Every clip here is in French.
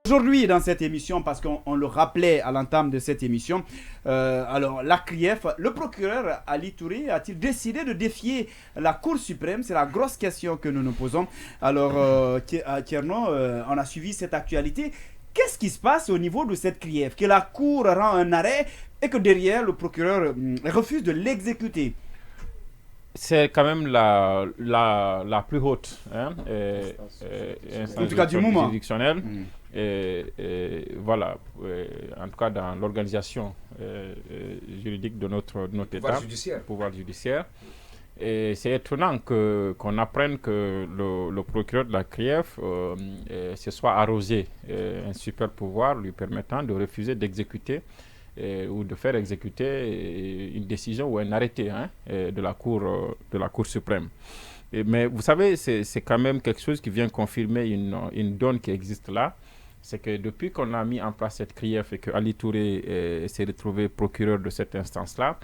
Aujourd'hui, dans cette émission, parce qu'on le rappelait à l'entame de cette émission, alors la CRIEF, le procureur Ali Touré a-t-il décidé de défier la Cour suprême? C'est la grosse question que nous nous posons. Alors, Tierno, on a suivi cette actualité. Qu'est-ce qui se passe au niveau de cette CRIEF? Que la Cour rend un arrêt et que derrière, le procureur refuse de l'exécuter. C'est quand même la plus haute instance en tout cas du moment juridictionnelle. Voilà, en tout cas dans l'organisation juridique de notre État, pouvoir judiciaire. Et c'est étonnant qu'on apprenne que le procureur de la CRIEF se soit arrosé un super pouvoir lui permettant de refuser d'exécuter ou de faire exécuter une décision ou un arrêté de la Cour suprême. Mais vous savez, c'est quand même quelque chose qui vient confirmer une donne qui existe là. C'est que depuis qu'on a mis en place cette CRIEF et que Ali Touré s'est retrouvé procureur de cette instance-là,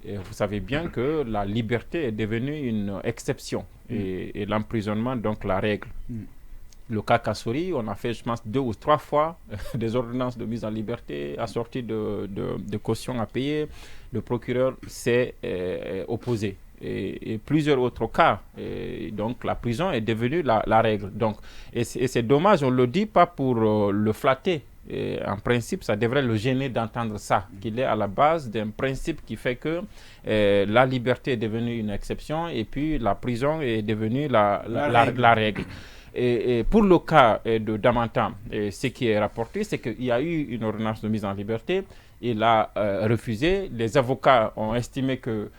vous savez bien que la liberté est devenue une exception et l'emprisonnement donc la règle. Le cas Kassouri, on a fait, je pense, 2 ou 3 fois des ordonnances de mise en liberté assorties de cautions à payer. Le procureur s'est opposé. Et plusieurs autres cas. Et donc, la prison est devenue la règle. Donc, et c'est dommage, on ne le dit pas pour le flatter. Et en principe, ça devrait le gêner d'entendre ça, qu'il est à la base d'un principe qui fait que la liberté est devenue une exception et puis la prison est devenue la règle. Et pour le cas de Damantam, ce qui est rapporté, c'est qu'il y a eu une ordonnance de mise en liberté. Il a refusé. Les avocats ont estimé que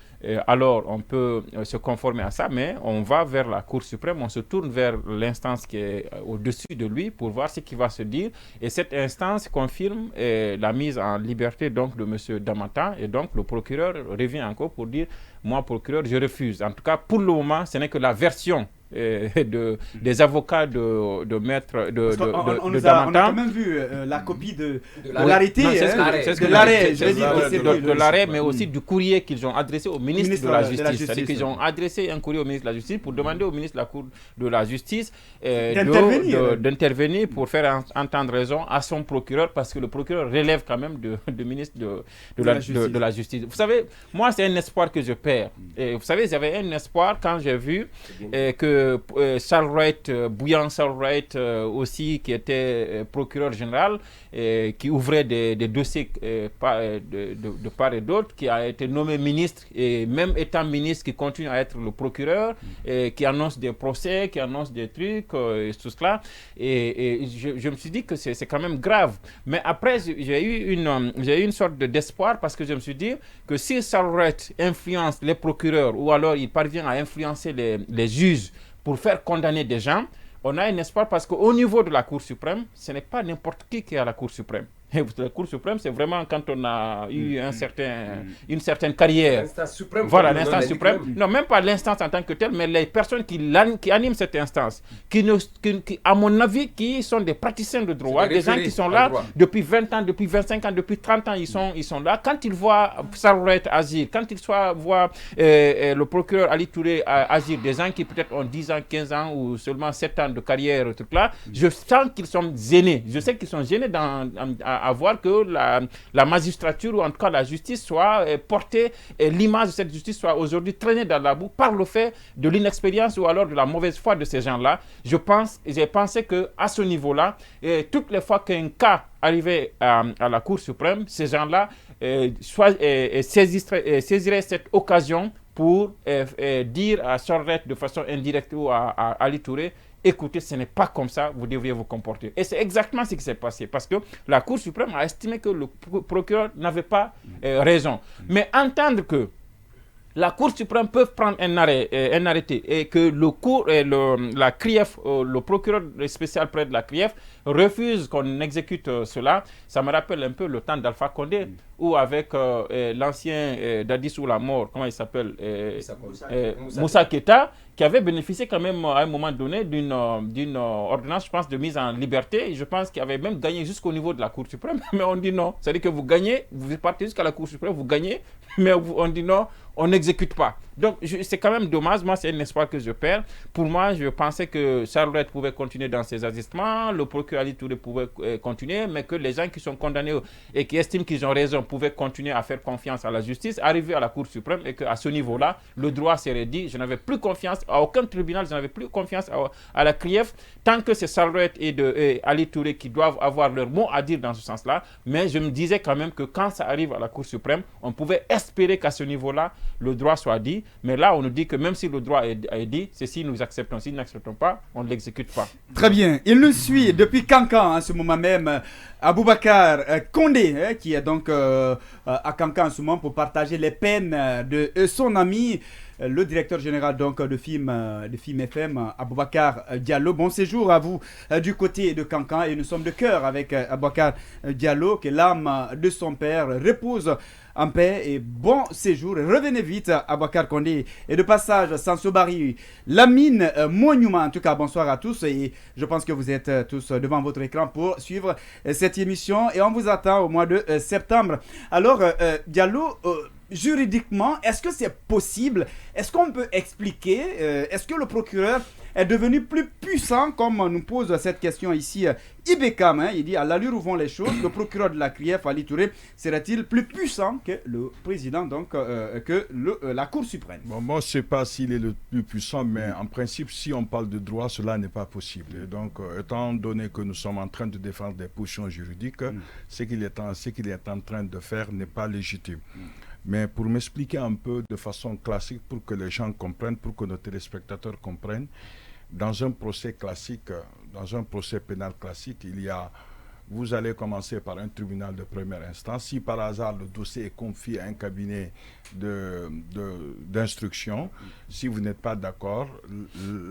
alors on peut se conformer à ça, mais on va vers la Cour suprême, on se tourne vers l'instance qui est au-dessus de lui pour voir ce qui va se dire. Et cette instance confirme la mise en liberté donc de M. Damantam. Et donc le procureur revient encore pour dire, moi procureur, je refuse. En tout cas, pour le moment, ce n'est que la version des avocats de maître de Damantam. On a quand même vu la copie de l'arrêté, de l'arrêt, mais aussi du courrier qu'ils ont adressé au ministre de la Justice. C'est-à-dire qu'ils ont adressé un courrier au ministre de la Justice pour demander au ministre de la Cour de la Justice d'intervenir pour faire entendre raison à son procureur, parce que le procureur relève quand même du ministre de la Justice. Vous savez, moi, c'est un espoir que je perds. Et vous savez, j'avais un espoir quand j'ai vu que Charles Wright, Bouillant Charles Wright aussi, qui était procureur général, qui ouvrait des dossiers de part et d'autre, qui a été nommé ministre, et même étant ministre, qui continue à être le procureur, qui annonce des procès, qui annonce des trucs, et tout cela. Et je me suis dit que c'est quand même grave. Mais après, j'ai eu une sorte d'espoir, parce que je me suis dit que si Charles Wright influence les procureurs, ou alors il parvient à influencer les juges pour faire condamner des gens, on a un espoir, parce qu'au niveau de la Cour suprême, ce n'est pas n'importe qui est à la Cour suprême. Et la Cour suprême, c'est vraiment quand on a eu une certaine carrière. L'instance suprême. Voilà, l'instance suprême. Non, même pas l'instance en tant que telle, mais les personnes qui animent cette instance, qui, à mon avis, qui sont des praticiens de droit, des gens qui sont là depuis 20 ans, depuis 25 ans, depuis 30 ans, ils sont là. Quand ils voient Sarouret agir, quand ils voient le procureur Ali Touré agir, des gens qui peut-être ont 10 ans, 15 ans ou seulement 7 ans de carrière, tout là, je sens qu'ils sont gênés. Je sais qu'ils sont gênés à voir que la magistrature, ou en tout cas la justice, soit portée, et l'image de cette justice soit aujourd'hui traînée dans la boue par le fait de l'inexpérience ou alors de la mauvaise foi de ces gens-là. J'ai pensé qu'à ce niveau-là, toutes les fois qu'un cas arrivait à la Cour suprême, ces gens-là saisiraient cette occasion pour dire à Charles de façon indirecte ou à Ali Touré, écoutez, ce n'est pas comme ça, vous devriez vous comporter. Et c'est exactement ce qui s'est passé, parce que la Cour suprême a estimé que le procureur n'avait pas raison. Mais entendre que la Cour suprême peut prendre un arrêté et que la CRIEF, le procureur spécial près de la CRIEF, refuse qu'on exécute cela, ça me rappelle un peu le temps d'Alpha Condé, où avec l'ancien Dadis ou la mort, comment il s'appelle, Moussa Keita, qui avait bénéficié quand même à un moment donné d'une ordonnance, je pense, de mise en liberté. Et je pense qu'il avait même gagné jusqu'au niveau de la Cour suprême. Mais on dit non. C'est-à-dire que vous gagnez, vous partez jusqu'à la Cour suprême, vous gagnez, mais on dit non, on n'exécute pas. Donc, c'est quand même dommage. Moi, c'est un espoir que je perds. Pour moi, je pensais que Charlotte pouvait continuer dans ses agissements, le procureur Ali Touré pouvait continuer, mais que les gens qui sont condamnés et qui estiment qu'ils ont raison pouvaient continuer à faire confiance à la justice, arriver à la Cour suprême et qu'à ce niveau-là, le droit serait dit. Je n'avais plus confiance à aucun tribunal, je n'avais plus confiance à la CRIEF, tant que c'est Charlotte et Ali Touré qui doivent avoir leur mot à dire dans ce sens-là. Mais je me disais quand même que quand ça arrive à la Cour suprême, on pouvait espérer qu'à ce niveau-là, le droit soit dit. Mais là, on nous dit que même si le droit est dit, c'est si nous acceptons. Si nous n'acceptons pas, on ne l'exécute pas. Très bien. Il nous suit depuis Kankan, en ce moment même, Aboubacar Condé, qui est donc à Kankan en ce moment pour partager les peines de son ami, le directeur général donc de FIM FM, Aboubacar Diallo. Bon séjour à vous du côté de Kankan, et nous sommes de cœur avec Aboubacar Diallo, que l'âme de son père repose en paix et bon séjour. Revenez vite, Aboubacar Condé. Et de passage, Sansobari, Lamine Monument. En tout cas, bonsoir à tous. Et je pense que vous êtes tous devant votre écran pour suivre cette émission. Et on vous attend au mois de septembre. Alors, Diallo, juridiquement, est-ce que c'est possible? Est-ce qu'on peut expliquer? Est-ce que le procureur est devenu plus puissant, comme nous pose cette question ici Ibekam, il dit à l'allure où vont les choses, le procureur de la CRIEF, Ali Touré, serait-il plus puissant que le président, donc que la Cour suprême? Bon, moi, je ne sais pas s'il est le plus puissant, mais en principe, si on parle de droit, cela n'est pas possible. Et donc, étant donné que nous sommes en train de défendre des positions juridiques, ce qu'il est en train de faire n'est pas légitime. Mais pour m'expliquer un peu de façon classique, pour que les gens comprennent, pour que nos téléspectateurs comprennent, dans un procès classique, dans un procès pénal classique, vous allez commencer par un tribunal de première instance. Si par hasard le dossier est confié à un cabinet d'instruction, si vous n'êtes pas d'accord,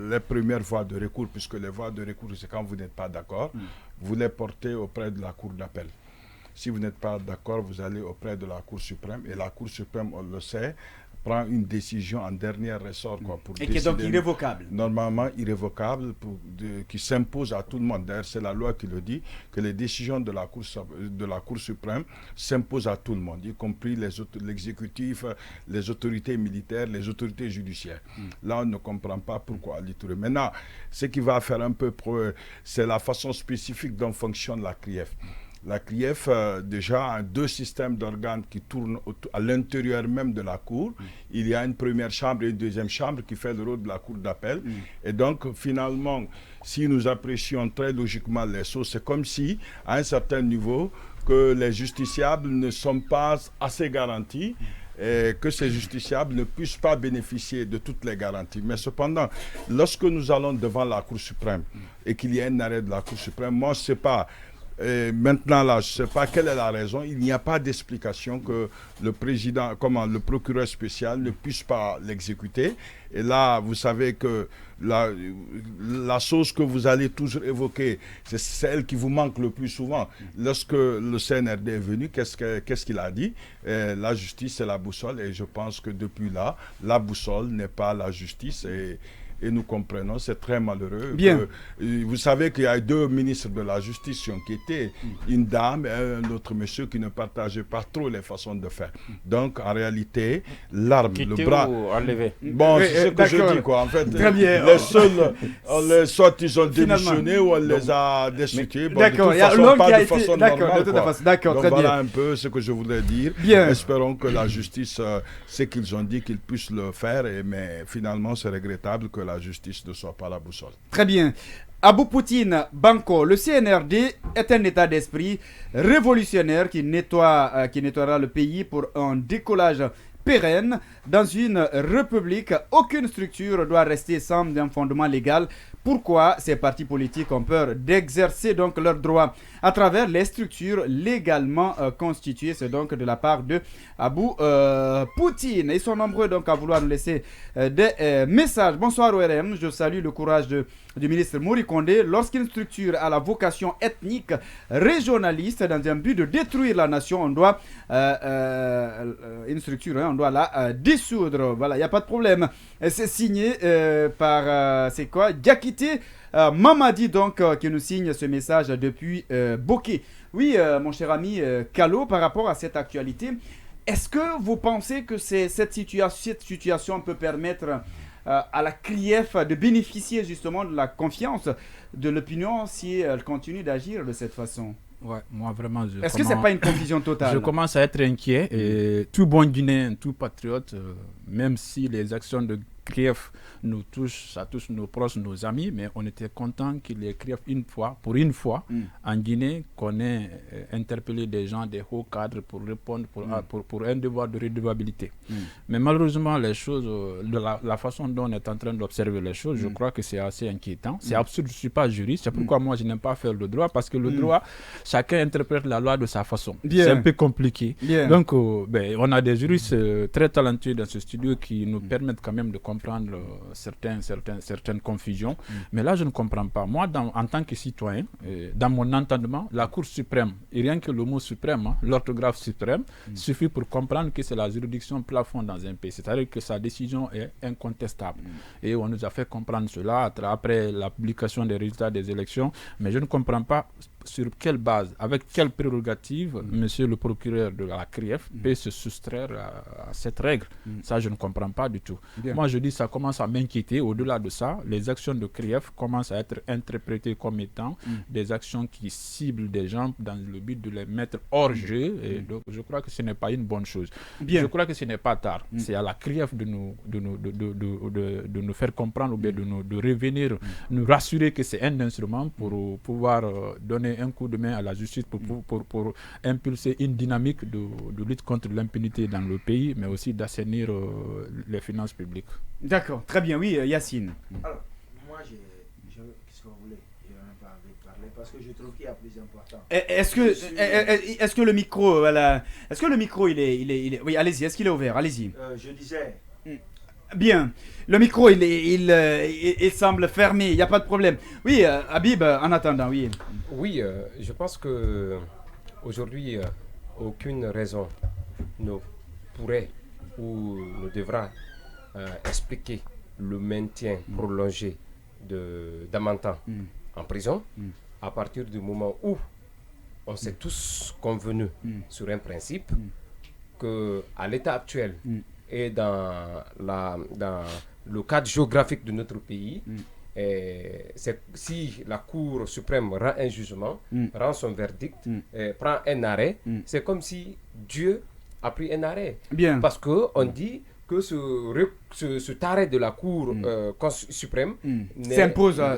les premières voies de recours, puisque les voies de recours, c'est quand vous n'êtes pas d'accord, vous les portez auprès de la Cour d'appel. Si vous n'êtes pas d'accord, vous allez auprès de la Cour suprême, et la Cour suprême, on le sait, prend une décision en dernier ressort. Pour et qui est donc irrévocable. Normalement irrévocable, qui s'impose à tout le monde. D'ailleurs, c'est la loi qui le dit, que les décisions de la Cour suprême s'imposent à tout le monde, y compris l'exécutif, les autorités militaires, les autorités judiciaires. Là, on ne comprend pas pourquoi Ali Touré. Maintenant, ce qui va faire un peu, c'est la façon spécifique dont fonctionne la CRIEF. La CRIEF, déjà, a deux systèmes d'organes qui tournent à l'intérieur même de la Cour. Il y a une première chambre et une deuxième chambre qui fait le rôle de la Cour d'appel. Et donc, finalement, si nous apprécions très logiquement les choses, c'est comme si, à un certain niveau, que les justiciables ne sont pas assez garantis et que ces justiciables ne puissent pas bénéficier de toutes les garanties. Mais cependant, lorsque nous allons devant la Cour suprême et qu'il y a un arrêt de la Cour suprême, moi, je ne sais pas. Et maintenant, là, je ne sais pas quelle est la raison. Il n'y a pas d'explication que le procureur spécial ne puisse pas l'exécuter. Et là, vous savez que la chose que vous allez toujours évoquer, c'est celle qui vous manque le plus souvent. Lorsque le CNRD est venu, qu'est-ce qu'il a dit? La justice, c'est la boussole. Et je pense que depuis là, la boussole n'est pas la justice. Et nous comprenons, c'est très malheureux. Bien. Vous savez qu'il y a deux ministres de la justice qui étaient une dame et un autre monsieur qui ne partageaient pas trop les façons de faire. Donc, en réalité, l'arme, le bras... Bon, c'est ce que je dis, quoi. En fait, les seuls, soit ils ont démissionné ou on les a destitués. Bon, d'accord, de toute façon, pas de façon normale. D'accord, donc, voilà un peu ce que je voulais dire. Bien. Espérons que la justice, ce qu'ils ont dit, qu'ils puissent le faire, mais finalement, c'est regrettable que la justice ne soit pas la boussole. Très bien. Abou Poutine Banco, le CNRD est un état d'esprit révolutionnaire qui nettoiera le pays pour un décollage pérenne. Dans une république, aucune structure doit rester sans un fondement légal. Pourquoi ces partis politiques ont peur d'exercer donc leurs droits à travers les structures légalement constituées? C'est donc de la part de Abou Poutine. Ils sont nombreux donc à vouloir nous laisser des messages. Bonsoir ORM, je salue le courage du ministre Mori Condé. Lorsqu'une structure a la vocation ethnique régionaliste dans un but de détruire la nation, on doit une structure, on doit la dissoudre. Voilà, il n'y a pas de problème. C'est signé par, c'est quoi, Diakité Mamadi, donc, qui nous signe ce message depuis Bokeh. Oui, mon cher ami Kalo, par rapport à cette actualité, Est-ce que vous pensez que cette situation peut permettre à la CRIEF de bénéficier justement de la confiance de l'opinion si elle continue d'agir de cette façon? Ouais, moi vraiment. Est-ce que c'est pas une confusion totale? Je commence à être inquiet. Et tout bon Guinéen, tout patriote, même si les actions de CRIEF nous touchent, ça touche nos proches, nos amis, mais on était content qu'il y ait CRIEF pour une fois, en Guinée, qu'on ait interpellé des gens, des hauts cadres pour répondre pour un devoir de redevabilité. Mais malheureusement, les choses, de la façon dont on est en train d'observer les choses, je crois que c'est assez inquiétant. C'est absurde, je ne suis pas juriste, c'est pourquoi moi je n'aime pas faire le droit, parce que le droit, chacun interprète la loi de sa façon. C'est un peu compliqué. Donc, on a des juristes très talentueux dans ce studio qui nous permettent quand même de comprendre certaines confusions. Mais là, je ne comprends pas. Moi, en tant que citoyen, dans mon entendement, la Cour suprême, et rien que le mot suprême, l'orthographe suprême, suffit pour comprendre que c'est la juridiction plafond dans un pays. C'est-à-dire que sa décision est incontestable. Et on nous a fait comprendre cela après la publication des résultats des élections. Mais je ne comprends pas sur quelle base, avec quelle prérogative monsieur le procureur de la CRIEF peut se soustraire à cette règle. Ça, je ne comprends pas du tout. Moi, je dis ça commence à m'inquiéter. Au-delà de ça, les actions de CRIEF commencent à être interprétées comme étant des actions qui ciblent des gens dans le but de les mettre hors jeu. Et donc, je crois que ce n'est pas une bonne chose. Je crois que ce n'est pas tard. C'est à la CRIEF de nous faire comprendre ou bien de revenir, nous rassurer que c'est un instrument pour pouvoir donner un coup de main à la justice pour impulser une dynamique de lutte contre l'impunité dans le pays, mais aussi d'assainir les finances publiques. D'accord, très bien, oui, Yacine. Alors, moi, qu'est-ce que vous voulez? Je n'ai pas envie de parler parce que je trouve qu'il y a plus important. Est-ce que le micro, voilà, est-ce que le micro, il est... Oui, allez-y, est-ce qu'il est ouvert? Allez-y. Je disais... Bien, le micro, il semble fermé, il n'y a pas de problème. Oui, Habib, en attendant, oui. Oui, je pense que aujourd'hui, aucune raison ne pourrait ou ne devra expliquer le maintien prolongé d'Amantan en prison à partir du moment où on s'est tous convenus sur un principe qu'à l'état actuel et dans le cadre géographique de notre pays, si la Cour suprême rend un jugement, rend son verdict, prend un arrêt, c'est comme si Dieu a pris un arrêt. Parce qu'on dit que ce arrêt de la Cour suprême s'impose à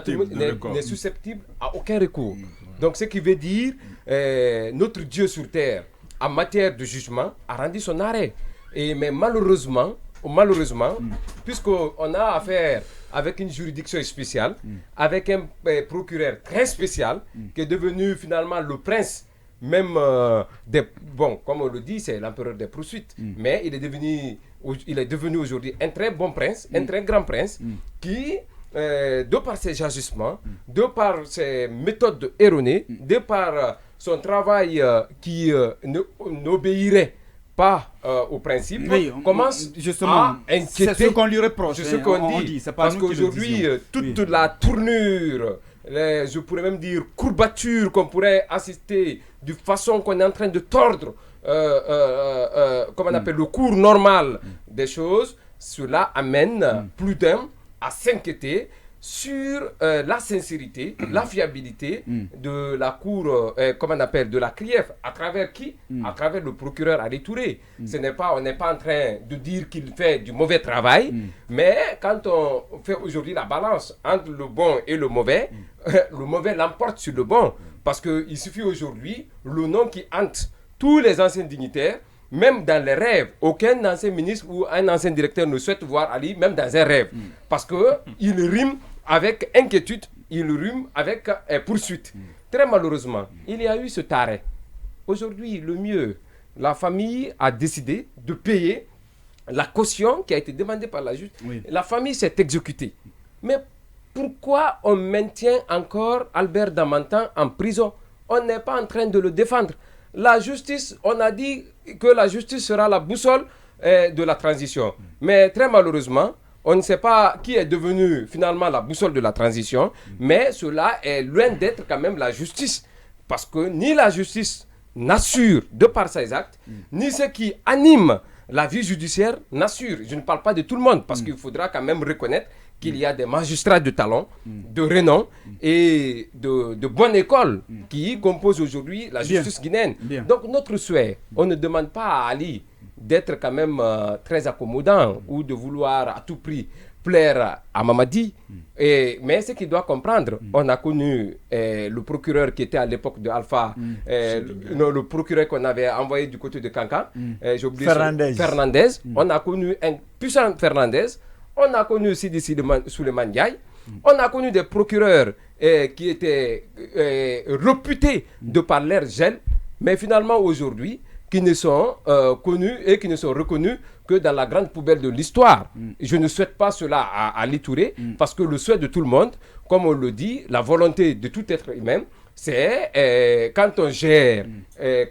tout le monde, n'est susceptible à aucun recours. Donc ce qui veut dire notre Dieu sur terre, en matière de jugement, a rendu son arrêt. Mais malheureusement, puisqu'on a affaire avec une juridiction spéciale, avec un procureur très spécial, qui est devenu finalement le prince, même comme on le dit, c'est l'empereur des poursuites, mais il est devenu aujourd'hui un très bon prince, un très grand prince, qui, de par ses agissements, de par ses méthodes erronées, de par son travail qui n'obéirait pas au principe, commence à inquiéter. C'est ce qu'on lui reproche. C'est ce qu'on dit. Parce qu'aujourd'hui, toute la tournure, je pourrais même dire courbature qu'on pourrait assister de façon qu'on est en train de tordre, comme on appelle le cours normal des choses, cela amène plus d'un à s'inquiéter sur la sincérité, la fiabilité de la Cour, comment on appelle, de la CRIEF, à travers qui? À travers le procureur Ali Touré. On n'est pas en train de dire qu'il fait du mauvais travail, mais quand on fait aujourd'hui la balance entre le bon et le mauvais l'emporte sur le bon. Parce qu'il suffit aujourd'hui, le nom qui hante tous les anciens dignitaires, même dans les rêves, aucun ancien ministre ou un ancien directeur ne souhaite voir Ali, même dans un rêve. Parce qu'il rime avec inquiétude, il rime avec poursuite. Très malheureusement, il y a eu ce arrêt. Aujourd'hui, le mieux, la famille a décidé de payer la caution qui a été demandée par la juge. La famille s'est exécutée. Mais pourquoi on maintient encore Albert Damantan en prison? On n'est pas en train de le défendre. La justice, on a dit que la justice sera la boussole de la transition. Mais très malheureusement, on ne sait pas qui est devenu finalement la boussole de la transition, mais cela est loin d'être quand même la justice. Parce que ni la justice n'assure de par ses actes, ni ceux qui animent la vie judiciaire n'assurent. Je ne parle pas de tout le monde, parce qu'il faudra quand même reconnaître qu'il y a des magistrats de talent, de renom et de bonne école qui composent aujourd'hui la justice guinéenne. Donc notre souhait, on ne demande pas à Ali d'être quand même très accommodant ou de vouloir à tout prix plaire à Mamadi, mais ce qu'il doit comprendre, on a connu le procureur qui était à l'époque de Alpha, le procureur qu'on avait envoyé du côté de Cancan, Fernandez. On a connu un puissant Fernandez, on a connu Sidi Souleymane Ndiaye, on a connu des procureurs qui étaient réputés de par leur gel, mais finalement aujourd'hui, qui ne sont connus et qui ne sont reconnus que dans la grande poubelle de l'histoire. Je ne souhaite pas cela à Ali Touré, parce que le souhait de tout le monde, comme on le dit, la volonté de tout être humain, c'est quand on gère,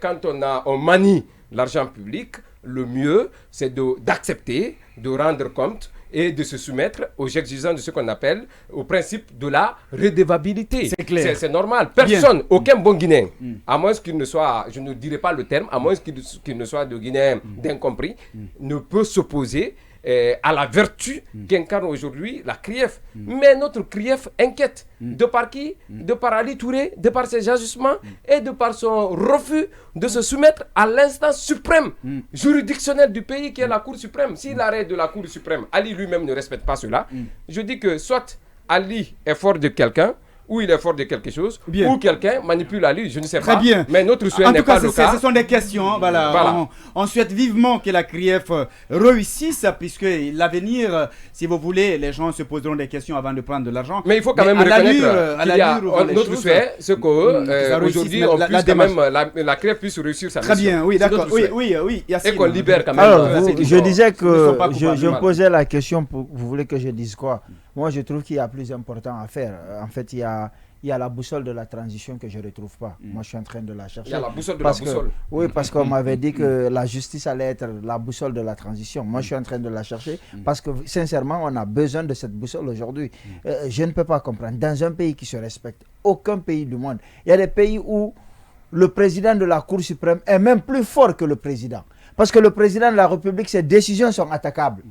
quand on manie l'argent public, le mieux, c'est d'accepter, de rendre compte et de se soumettre aux exigences de ce qu'on appelle au principe de la redevabilité. C'est clair. C'est normal. Personne, aucun bon Guinéen, à moins qu'il ne soit, je ne dirai pas le terme, à moins qu'il ne soit de Guinéen d'incompris, ne peut s'opposer à la vertu qu'incarne aujourd'hui la CRIEF. Mais notre CRIEF inquiète. De par qui? De par Ali Touré, de par ses agissements et de par son refus de se soumettre à l'instance suprême juridictionnelle du pays qui est la Cour suprême. Si l'arrêt de la Cour suprême, Ali lui-même ne respecte pas cela, je dis que soit Ali est fort de quelqu'un, ou il est fort de quelque chose, ou quelqu'un manipule Ali, je ne sais pas. Très bien. Mais notre souhait n'est pas le cas. Ce sont des questions. Voilà. On souhaite vivement que la CRIEF réussisse, puisque l'avenir, si vous voulez, les gens se poseront des questions avant de prendre de l'argent. Mais il faut quand même reconnaître notre souhait, c'est qu'aujourd'hui, on puisse quand même, la CRIEF puisse réussir sa mission. Très bien, oui, d'accord. Oui. Et qu'on libère quand même. Alors, je disais que je me posais la question, vous voulez que je dise quoi? Moi, je trouve qu'il y a plus important à faire. En fait, il y a la boussole de la transition que je ne retrouve pas. Moi, je suis en train de la chercher. Il y a la boussole de la boussole. Oui, parce qu'on m'avait dit que la justice allait être la boussole de la transition. Moi, je suis en train de la chercher parce que, sincèrement, on a besoin de cette boussole aujourd'hui. Je ne peux pas comprendre. Dans un pays qui se respecte, aucun pays du monde, il y a des pays où le président de la Cour suprême est même plus fort que le président. Parce que le président de la République, ses décisions sont attaquables.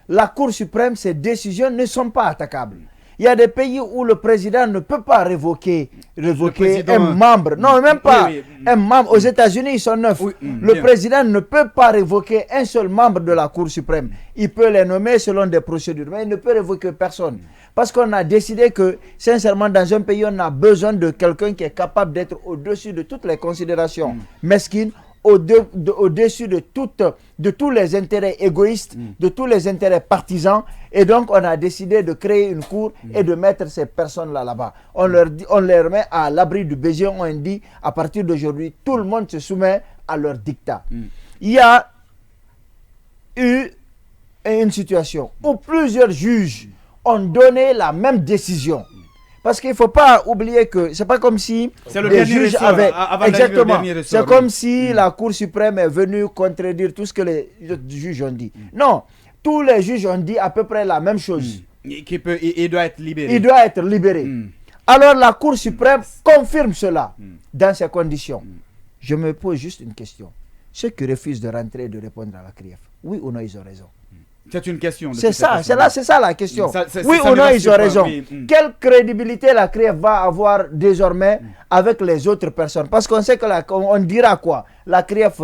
La Cour suprême, ses décisions ne sont pas attaquables. Il y a des pays où le président ne peut pas révoquer un membre. Non, même pas un membre. Aux États-Unis, ils sont 9. Le président ne peut pas révoquer un seul membre de la Cour suprême. Il peut les nommer selon des procédures, mais il ne peut révoquer personne. Parce qu'on a décidé que, sincèrement, dans un pays, on a besoin de quelqu'un qui est capable d'être au-dessus de toutes les considérations mesquines, au-dessus de tous les intérêts égoïstes, de tous les intérêts partisans. Et donc, on a décidé de créer une cour et de mettre ces personnes-là là-bas. On les met à l'abri du besoin. On dit, à partir d'aujourd'hui, tout le monde se soumet à leur dictat. Il y a eu une situation où plusieurs juges ont donné la même décision. Parce qu'il ne faut pas oublier que c'est pas comme si les juges avaient... Exactement. C'est comme si la Cour suprême est venue contredire tout ce que les juges ont dit. Non. Tous les juges ont dit à peu près la même chose. Il doit être libéré. Il doit être libéré. Alors la Cour suprême confirme cela dans ces conditions. Je me pose juste une question. Ceux qui refusent de rentrer et de répondre à la CRIEF, oui ou non, ils ont raison? C'est une question. C'est ça la question. Oui ou non, ils ont raison. Quelle crédibilité la CRIEF va avoir désormais avec les autres personnes? Parce qu'on sait que on dira quoi? La CRIEF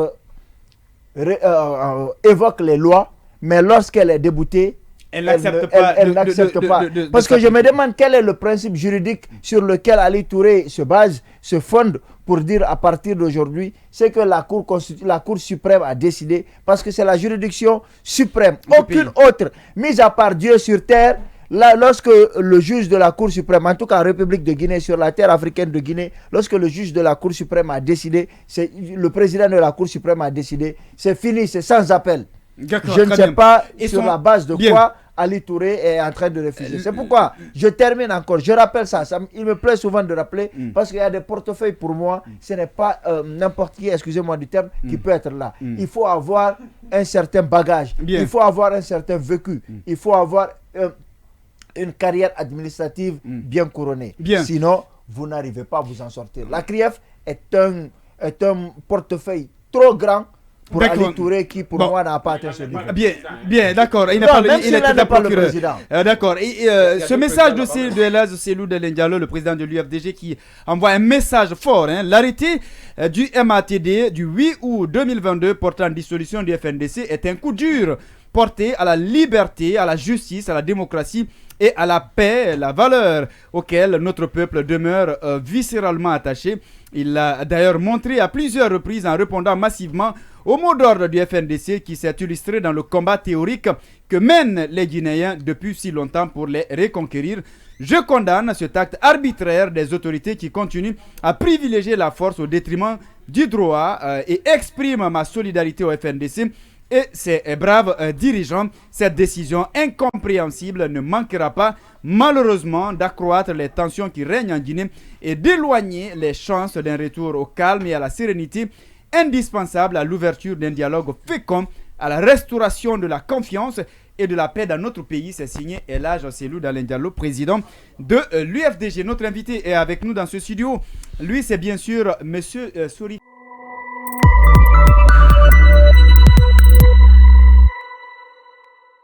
évoque les lois, mais lorsqu'elle est déboutée, elle n'accepte pas. Parce que je me demande quel est le principe juridique sur lequel Ali Touré se fonde pour dire à partir d'aujourd'hui, c'est que la Cour suprême a décidé, parce que c'est la juridiction suprême. Aucune autre, mis à part Dieu sur terre, lorsque le juge de la Cour suprême, en tout cas en République de Guinée, sur la terre africaine de Guinée, lorsque le juge de la Cour suprême a décidé, le président de la Cour suprême a décidé, c'est fini, c'est sans appel. Je ne sais pas sur la base de quoi Ali Touré est en train de refuser. C'est pourquoi je termine encore. Je rappelle ça. Il me plaît souvent de rappeler parce qu'il y a des portefeuilles pour moi. Ce n'est pas n'importe qui, excusez-moi du terme, qui peut être là. Il faut avoir un certain bagage. Il faut avoir un certain vécu. Il faut avoir une carrière administrative bien couronnée. Sinon, vous n'arrivez pas à vous en sortir. La CRIEF est est un portefeuille trop grand pour Ali Touré qui, pour moi, n'a pas atteint ce niveau. Bien, d'accord. Il n'était pas le président. D'accord. Ce message de Elhadji Cellou Dalein Diallo, le président de l'UFDG, qui envoie un message fort. L'arrêté du MATD du 8 août 2022 portant dissolution du FNDC est un coup dur porté à la liberté, à la justice, à la démocratie et à la paix, la valeur auquel notre peuple demeure viscéralement attaché. Il l'a d'ailleurs montré à plusieurs reprises en répondant massivement au mot d'ordre du FNDC qui s'est illustré dans le combat théorique que mènent les Guinéens depuis si longtemps pour les reconquérir. Je condamne cet acte arbitraire des autorités qui continuent à privilégier la force au détriment du droit et exprime ma solidarité au FNDC et ses braves dirigeants. Cette décision incompréhensible ne manquera pas malheureusement d'accroître les tensions qui règnent en Guinée et d'éloigner les chances d'un retour au calme et à la sérénité indispensable à l'ouverture d'un dialogue fécond, à la restauration de la confiance et de la paix dans notre pays. C'est signé Elhadji Cellou Dalein Diallo, président de l'UFDG. Notre invité est avec nous dans ce studio. Lui, c'est bien sûr Monsieur Sori.